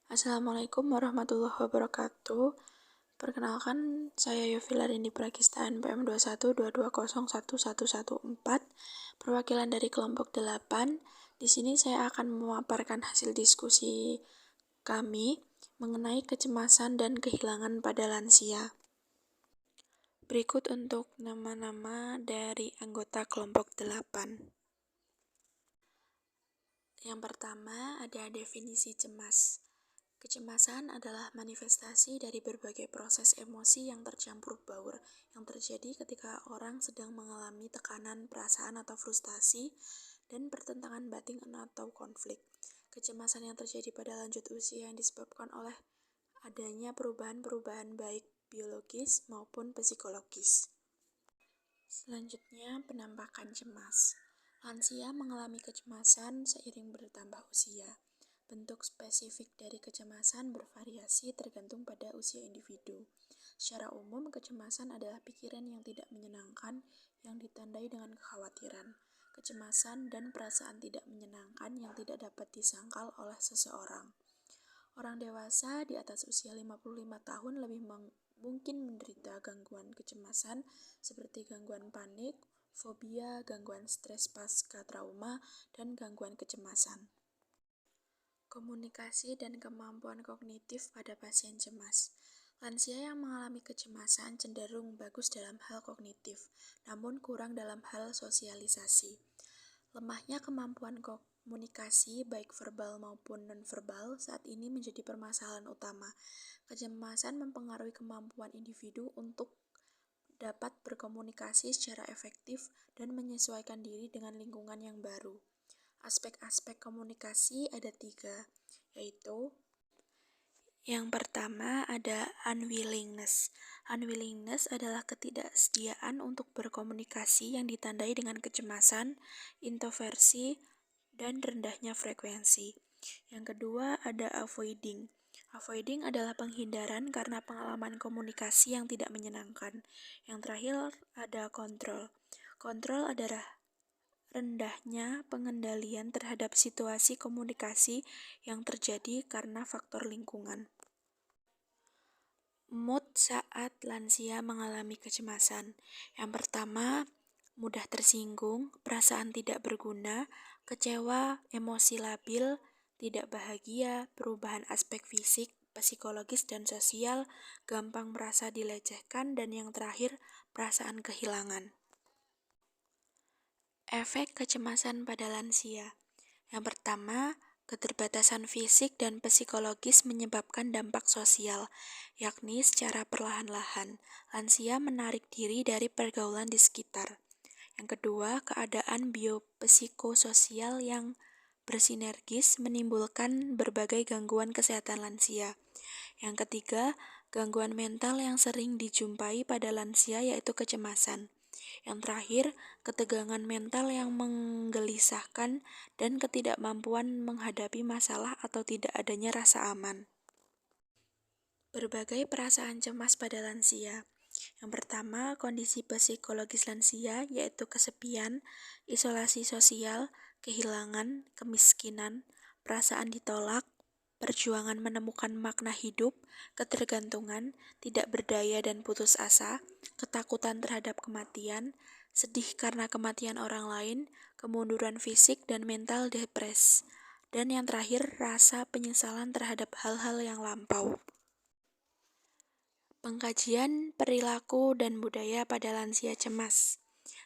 Assalamualaikum warahmatullahi wabarakatuh. Perkenalkan, saya Yovila Rini Prakista NPM 2122011114, perwakilan dari kelompok 8. Di sini saya akan memaparkan hasil diskusi kami mengenai kecemasan dan kehilangan pada lansia. Berikut untuk nama-nama dari anggota kelompok 8. Yang pertama ada definisi cemas. Kecemasan adalah manifestasi dari berbagai proses emosi yang tercampur baur yang terjadi ketika orang sedang mengalami tekanan, perasaan atau frustasi dan pertentangan batin atau konflik. Kecemasan yang terjadi pada lanjut usia yang disebabkan oleh adanya perubahan-perubahan baik biologis maupun psikologis. Selanjutnya, penampakan cemas. Lansia mengalami kecemasan seiring bertambah usia. Bentuk spesifik dari kecemasan bervariasi tergantung pada usia individu. Secara umum, kecemasan adalah pikiran yang tidak menyenangkan yang ditandai dengan kekhawatiran, kecemasan, dan perasaan tidak menyenangkan yang tidak dapat disangkal oleh seseorang. Orang dewasa di atas usia 55 tahun lebih mungkin menderita gangguan kecemasan seperti gangguan panik, fobia, gangguan stres pasca trauma, dan gangguan kecemasan. Komunikasi dan kemampuan kognitif pada pasien cemas. Lansia yang mengalami kecemasan cenderung bagus dalam hal kognitif, namun kurang dalam hal sosialisasi. Lemahnya kemampuan komunikasi baik verbal maupun nonverbal saat ini menjadi permasalahan utama. Kecemasan mempengaruhi kemampuan individu untuk dapat berkomunikasi secara efektif dan menyesuaikan diri dengan lingkungan yang baru. Aspek-aspek komunikasi ada 3, yaitu yang pertama ada unwillingness. Unwillingness adalah ketidaksediaan untuk berkomunikasi yang ditandai dengan kecemasan, introversi, dan rendahnya frekuensi. Yang kedua ada avoiding. Avoiding adalah penghindaran karena pengalaman komunikasi yang tidak menyenangkan. Yang terakhir ada control. Kontrol adalah rendahnya pengendalian terhadap situasi komunikasi yang terjadi karena faktor lingkungan. Mood saat lansia mengalami kecemasan. Yang pertama, mudah tersinggung, perasaan tidak berguna, kecewa, emosi labil, tidak bahagia, perubahan aspek fisik, psikologis dan sosial, gampang merasa dilecehkan, dan yang terakhir, perasaan kehilangan. Efek kecemasan pada lansia. Yang pertama, keterbatasan fisik dan psikologis menyebabkan dampak sosial, yakni secara perlahan-lahan, lansia menarik diri dari pergaulan di sekitar. Yang kedua, keadaan biopsikososial yang bersinergis menimbulkan berbagai gangguan kesehatan lansia. Yang ketiga, gangguan mental yang sering dijumpai pada lansia yaitu kecemasan. Yang terakhir, ketegangan mental yang menggelisahkan dan ketidakmampuan menghadapi masalah atau tidak adanya rasa aman. Berbagai perasaan cemas pada lansia. Yang pertama, kondisi psikologis lansia yaitu kesepian, isolasi sosial, kehilangan, kemiskinan, perasaan ditolak, perjuangan menemukan makna hidup, ketergantungan, tidak berdaya dan putus asa, ketakutan terhadap kematian, sedih karena kematian orang lain, kemunduran fisik dan mental depres, dan yang terakhir rasa penyesalan terhadap hal-hal yang lampau. Pengkajian perilaku dan budaya pada lansia cemas.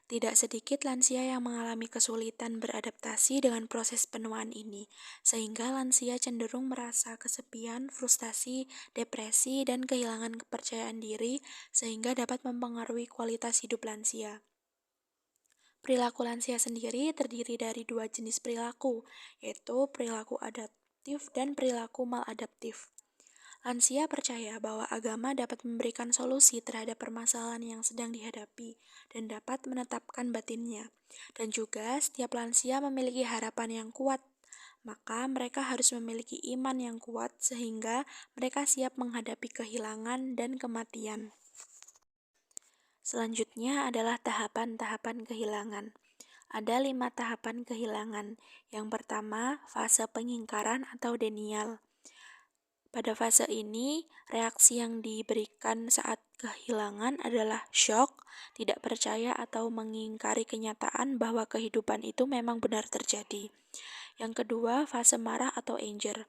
Tidak sedikit lansia yang mengalami kesulitan beradaptasi dengan proses penuaan ini, sehingga lansia cenderung merasa kesepian, frustasi, depresi, dan kehilangan kepercayaan diri, sehingga dapat mempengaruhi kualitas hidup lansia. Perilaku lansia sendiri terdiri dari 2 jenis perilaku, yaitu perilaku adaptif dan perilaku maladaptif. Lansia percaya bahwa agama dapat memberikan solusi terhadap permasalahan yang sedang dihadapi dan dapat menetapkan batinnya. Dan juga setiap lansia memiliki harapan yang kuat, maka mereka harus memiliki iman yang kuat sehingga mereka siap menghadapi kehilangan dan kematian. Selanjutnya adalah tahapan-tahapan kehilangan. Ada 5 tahapan kehilangan. Yang pertama, fase pengingkaran atau denial. Pada fase ini, reaksi yang diberikan saat kehilangan adalah syok, tidak percaya atau mengingkari kenyataan bahwa kehidupan itu memang benar terjadi. Yang kedua, fase marah atau anger,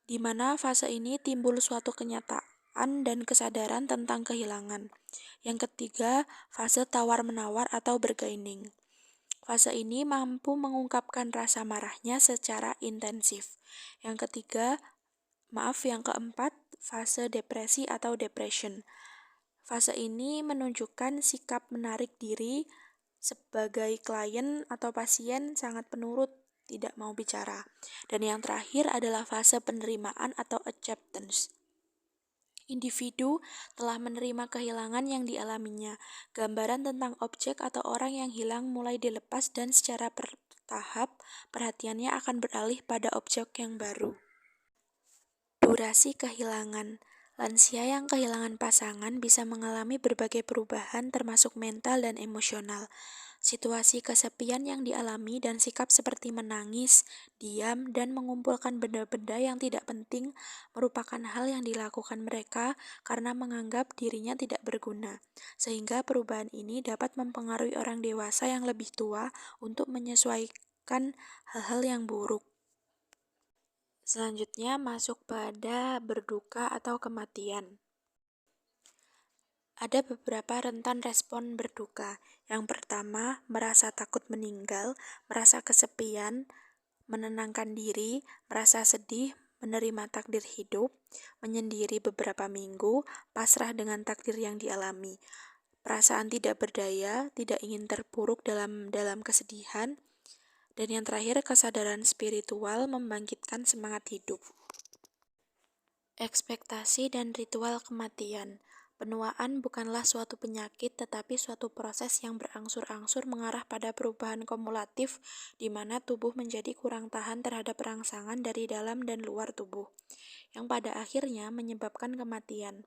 di mana fase ini timbul suatu kenyataan dan kesadaran tentang kehilangan. Yang ketiga, fase tawar-menawar atau bergaining. Fase ini mampu mengungkapkan rasa marahnya secara intensif. Yang keempat, fase depresi atau depression. Fase ini menunjukkan sikap menarik diri sebagai klien atau pasien sangat penurut, tidak mau bicara. Dan yang terakhir adalah fase penerimaan atau acceptance. Individu telah menerima kehilangan yang dialaminya. Gambaran tentang objek atau orang yang hilang mulai dilepas dan secara bertahap perhatiannya akan beralih pada objek yang baru. Durasi kehilangan. Lansia yang kehilangan pasangan bisa mengalami berbagai perubahan termasuk mental dan emosional. Situasi kesepian yang dialami dan sikap seperti menangis, diam, dan mengumpulkan benda-benda yang tidak penting merupakan hal yang dilakukan mereka karena menganggap dirinya tidak berguna. Sehingga perubahan ini dapat mempengaruhi orang dewasa yang lebih tua untuk menyesuaikan hal-hal yang buruk. Selanjutnya masuk pada berduka atau kematian. Ada beberapa rentan respon berduka. Yang pertama, merasa takut meninggal, merasa kesepian, menenangkan diri, merasa sedih, menerima takdir hidup, menyendiri beberapa minggu, pasrah dengan takdir yang dialami. Perasaan tidak berdaya, tidak ingin terpuruk dalam kesedihan, dan yang terakhir, kesadaran spiritual membangkitkan semangat hidup. Ekspektasi dan ritual kematian. Penuaan bukanlah suatu penyakit, tetapi suatu proses yang berangsur-angsur mengarah pada perubahan kumulatif, di mana tubuh menjadi kurang tahan terhadap rangsangan dari dalam dan luar tubuh, yang pada akhirnya menyebabkan kematian.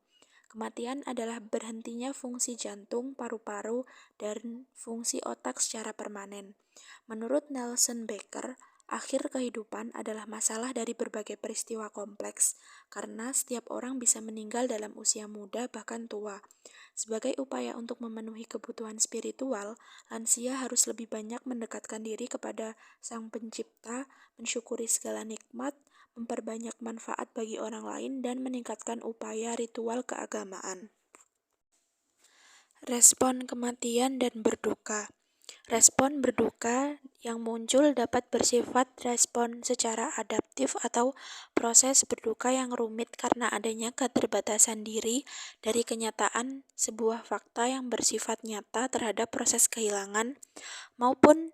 Kematian adalah berhentinya fungsi jantung, paru-paru, dan fungsi otak secara permanen. Menurut Nelson Becker, akhir kehidupan adalah masalah dari berbagai peristiwa kompleks, karena setiap orang bisa meninggal dalam usia muda bahkan tua. Sebagai upaya untuk memenuhi kebutuhan spiritual, lansia harus lebih banyak mendekatkan diri kepada Sang Pencipta, mensyukuri segala nikmat, memperbanyak manfaat bagi orang lain, dan meningkatkan upaya ritual keagamaan. Respon kematian dan berduka. Respon berduka yang muncul dapat bersifat respon secara adaptif atau proses berduka yang rumit karena adanya keterbatasan diri dari kenyataan sebuah fakta yang bersifat nyata terhadap proses kehilangan, maupun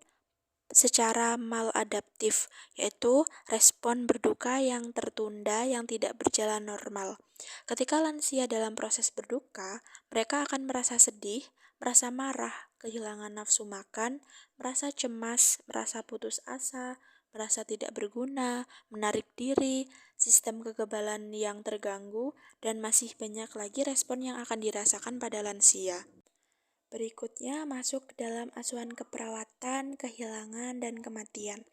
secara maladaptif, yaitu respon berduka yang tertunda yang tidak berjalan normal. Ketika lansia dalam proses berduka, mereka akan merasa sedih, merasa marah, kehilangan nafsu makan, merasa cemas, merasa putus asa, merasa tidak berguna, menarik diri, sistem kekebalan yang terganggu, dan masih banyak lagi respon yang akan dirasakan pada lansia. Berikutnya masuk ke dalam asuhan keperawatan, kehilangan, dan kematian.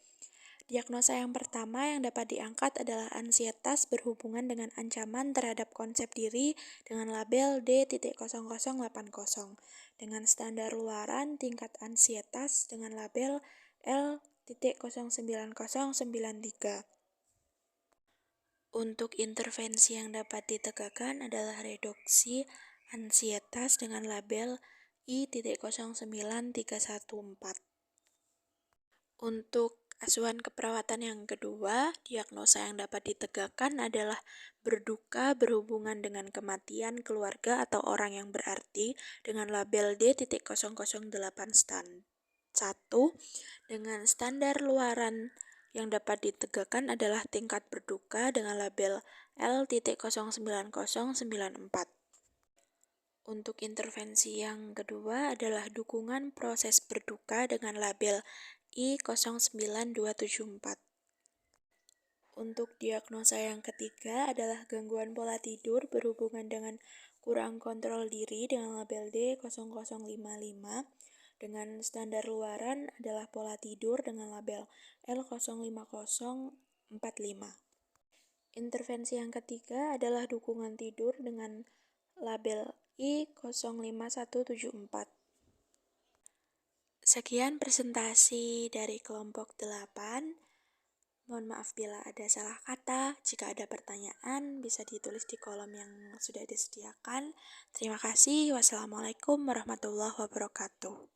Diagnosa yang pertama yang dapat diangkat adalah ansietas berhubungan dengan ancaman terhadap konsep diri dengan label D.0080 dengan standar luaran tingkat ansietas dengan label L.09093. Untuk intervensi yang dapat ditegakkan adalah reduksi ansietas dengan label I.09314. Untuk asuhan keperawatan yang kedua, diagnosa yang dapat ditegakkan adalah berduka berhubungan dengan kematian keluarga atau orang yang berarti dengan label D.008 1 dengan standar luaran yang dapat ditegakkan adalah tingkat berduka dengan label L.09094. Untuk intervensi yang kedua adalah dukungan proses berduka dengan label I09274. Untuk diagnosa yang ketiga adalah gangguan pola tidur berhubungan dengan kurang kontrol diri dengan label D0055 dengan standar luaran adalah pola tidur dengan label L05045. Intervensi yang ketiga adalah dukungan tidur dengan label I05174. Sekian presentasi dari kelompok 8. Mohon maaf bila ada salah kata. Jika ada pertanyaan, bisa ditulis di kolom yang sudah disediakan. Terima kasih. Wassalamualaikum warahmatullahi wabarakatuh.